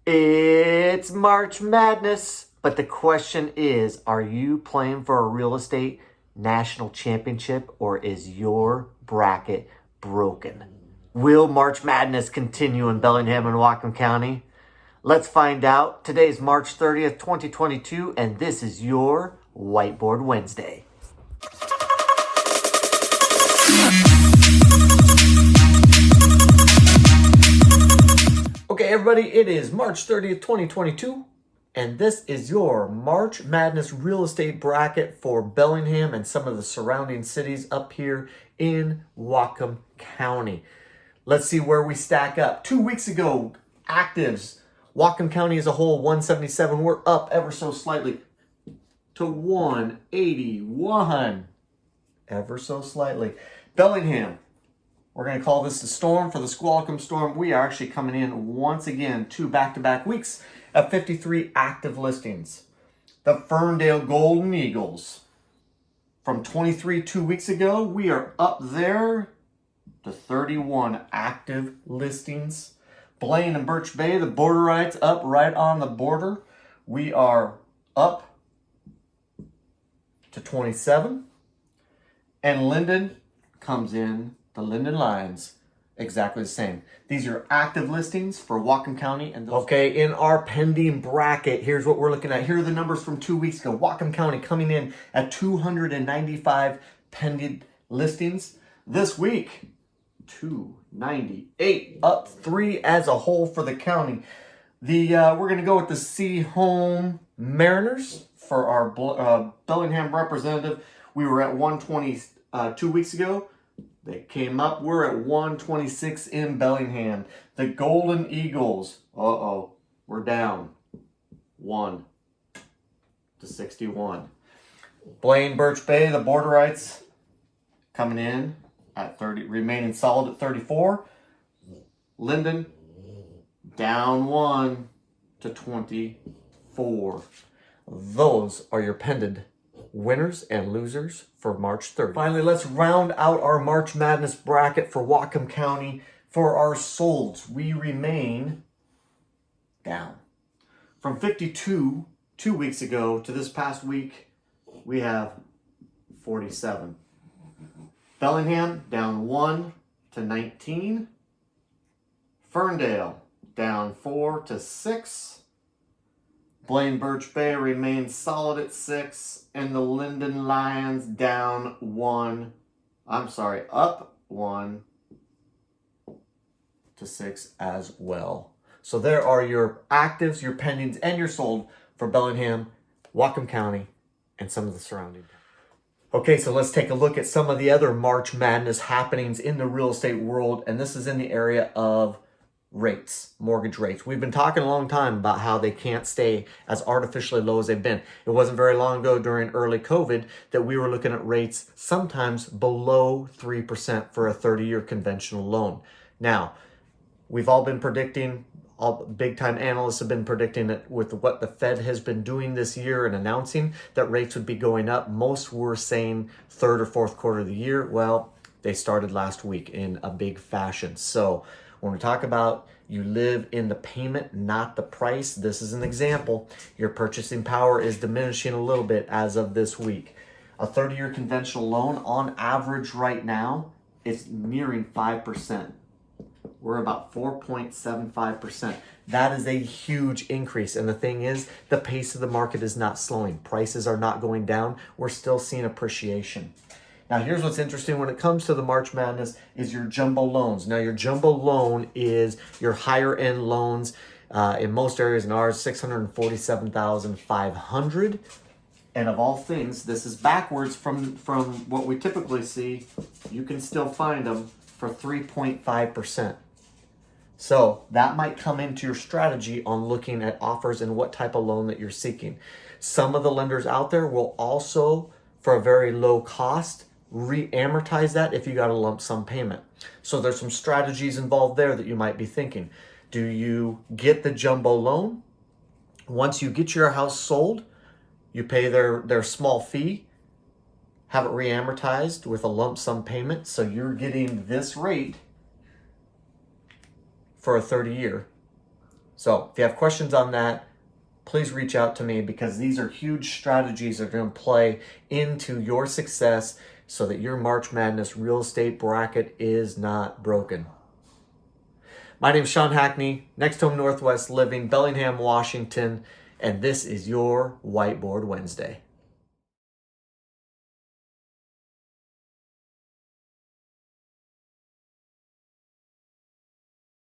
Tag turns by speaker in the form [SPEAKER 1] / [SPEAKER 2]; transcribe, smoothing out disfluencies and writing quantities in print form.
[SPEAKER 1] It's March Madness, but the question is, are you playing for a real estate national championship or is your bracket broken? Will March Madness continue in Bellingham and Whatcom County? Let's find out. Today's March 30th, 2022, and this is your Whiteboard Wednesday. Okay, everybody, it is March 30th, 2022, and this is your March Madness real estate bracket for Bellingham and some of the surrounding cities up here in Whatcom County. Let's see where we stack up. 2 weeks ago, actives, Whatcom County as a whole, 177. We're up ever so slightly to 181. Ever so slightly. Bellingham. We're going to call this the storm for the Squalicum storm. We are actually coming in once again 2 back-to-back weeks at 53 active listings. The Ferndale Golden Eagles. From 23 2 weeks ago, we are up there to 31 active listings. Blaine and Birch Bay, the Borderites, up right on the border. We are up to 27. And Linden comes in. The Linden Lions, exactly the same. These are active listings for Whatcom County. And okay, in our pending bracket, here's what we're looking at. Here are the numbers from 2 weeks ago. Whatcom County coming in at 295 pending listings. This week, 298, up 3 as a whole for the county. We're going to go with the C Home Mariners for our Bellingham representative. We were at 120 2 weeks ago. They came up. We're at 126 in Bellingham. The Golden Eagles. We're down 1 to 61. Blaine, Birch Bay, the Borderites coming in at 30, remaining solid at 34. Linden down 1 to 24. Those are your pended winners and losers for March 3rd. Finally, let's round out our March Madness bracket for Whatcom County. For our solds, we remain down. From 52 2 weeks ago to this past week, we have 47. Bellingham down 1 to 19. Ferndale down 4 to 6. Blaine Birch Bay remains solid at 6. And the Linden Lions up 1 to 6 as well. So there are your actives, your pendings, and your sold for Bellingham, Whatcom County, and some of the surrounding towns. Okay, so let's take a look at some of the other March Madness happenings in the real estate world, and this is in the area of rates, mortgage rates. We've been talking a long time about how they can't stay as artificially low as they've been. It wasn't very long ago during early COVID that we were looking at rates sometimes below 3% for a 30-year conventional loan. Now, we've all been predicting, all big-time analysts have been predicting that with what the Fed has been doing this year and announcing that rates would be going up. Most were saying third or fourth quarter of the year. Well, they started last week in a big fashion. So when we talk about you live in the payment, not the price, this is an example. Your purchasing power is diminishing a little bit as of this week. A 30-year conventional loan, on average right now, is nearing 5%. We're about 4.75%. That is a huge increase. And the thing is, the pace of the market is not slowing. Prices are not going down. We're still seeing appreciation. Now, here's what's interesting when it comes to the March Madness is your jumbo loans. Now, your jumbo loan is your higher end loans. In most areas in ours, $647,500. And of all things, this is backwards from what we typically see. You can still find them for 3.5%. So that might come into your strategy on looking at offers and what type of loan that you're seeking. Some of the lenders out there will also, for a very low cost, re-amortize that if you got a lump sum payment. So there's some strategies involved there that you might be thinking. Do you get the jumbo loan? Once you get your house sold, you pay their small fee, have it re-amortized with a lump sum payment. So you're getting this rate for a 30-year. So if you have questions on that, please reach out to me, because these are huge strategies that are going to play into your success so that your March Madness real estate bracket is not broken. My name is Sean Hackney, Next Home Northwest Living, Bellingham, Washington, and this is your Whiteboard Wednesday.